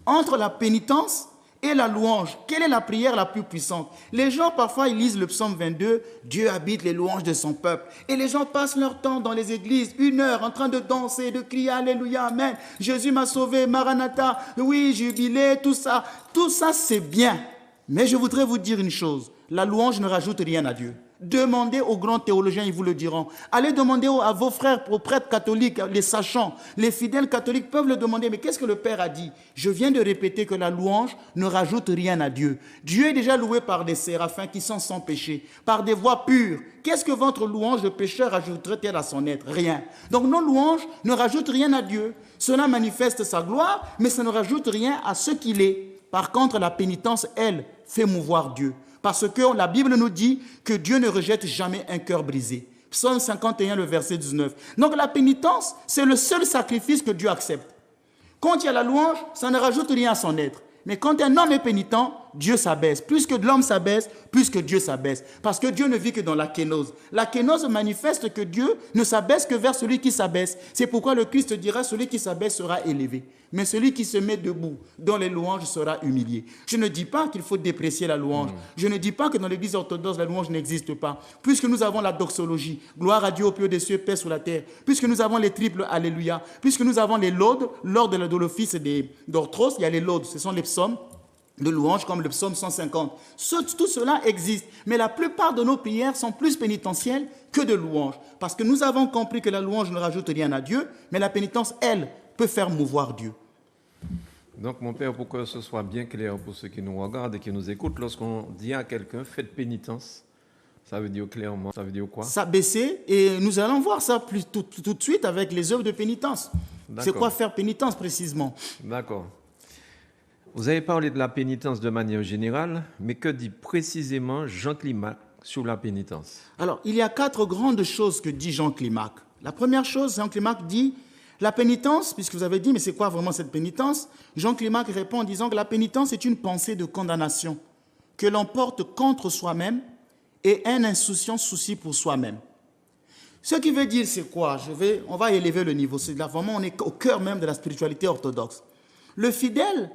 Entre la pénitence et la louange, quelle est la prière la plus puissante? Les gens, parfois, ils lisent le psaume 22, « Dieu habite les louanges de son peuple ». Et les gens passent leur temps dans les églises, 1 heure, en train de danser, de crier « Alléluia, Amen ». Jésus m'a sauvé, Maranatha, oui, jubilé, tout ça. Tout ça, c'est bien. Mais je voudrais vous dire une chose, la louange ne rajoute rien à Dieu. Demandez aux grands théologiens, ils vous le diront. Allez demander à vos frères, aux prêtres catholiques, les sachants, les fidèles catholiques peuvent le demander. Mais qu'est-ce que le Père a dit? Je viens de répéter que la louange ne rajoute rien à Dieu. Dieu est déjà loué par des séraphins qui sont sans péché, par des voix pures. Qu'est-ce que votre louange de pécheur ajouterait-elle à son être? Rien. Donc nos louanges ne rajoutent rien à Dieu. Cela manifeste sa gloire, mais ça ne rajoute rien à ce qu'il est. Par contre, la pénitence, elle, fait mouvoir Dieu. Parce que la Bible nous dit que Dieu ne rejette jamais un cœur brisé. Psaume 51, le verset 19. Donc la pénitence, c'est le seul sacrifice que Dieu accepte. Quand il y a la louange, ça ne rajoute rien à son être. Mais quand un homme est pénitent, Dieu s'abaisse. Plus que l'homme s'abaisse, plus que Dieu s'abaisse. Parce que Dieu ne vit que dans la kénose. La kénose manifeste que Dieu ne s'abaisse que vers celui qui s'abaisse. C'est pourquoi le Christ dira, celui qui s'abaisse sera élevé. Mais celui qui se met debout dans les louanges sera humilié. Je ne dis pas qu'il faut déprécier la louange. Je ne dis pas que dans l'église orthodoxe, la louange n'existe pas. Puisque nous avons la doxologie, gloire à Dieu au plus haut des cieux, paix sur la terre. Puisque nous avons les triples alléluia. Puisque nous avons les laudes, lors de l'office d'Orthros, il y a les laudes, ce sont les psaumes de louange comme le psaume 150. Tout cela existe, mais la plupart de nos prières sont plus pénitentielles que de louanges. Parce que nous avons compris que la louange ne rajoute rien à Dieu, mais la pénitence, elle, peut faire mouvoir Dieu. Donc, mon Père, pour que ce soit bien clair pour ceux qui nous regardent et qui nous écoutent, lorsqu'on dit à quelqu'un « faites pénitence », ça veut dire clairement, ça veut dire quoi? S'abaisser, et nous allons voir ça tout de suite avec les œuvres de pénitence. C'est quoi faire pénitence précisément? D'accord. Vous avez parlé de la pénitence de manière générale, mais que dit précisément Jean Climac sur la pénitence? Alors, il y a 4 grandes choses que dit Jean Climac. La première chose, Jean Climac dit, la pénitence, puisque vous avez dit, mais c'est quoi vraiment cette pénitence? Jean Climac répond en disant que la pénitence est une pensée de condamnation que l'on porte contre soi-même et un insouciant souci pour soi-même. Ce qui veut dire, c'est quoi? On va élever le niveau. C'est là, vraiment, on est au cœur même de la spiritualité orthodoxe. Le fidèle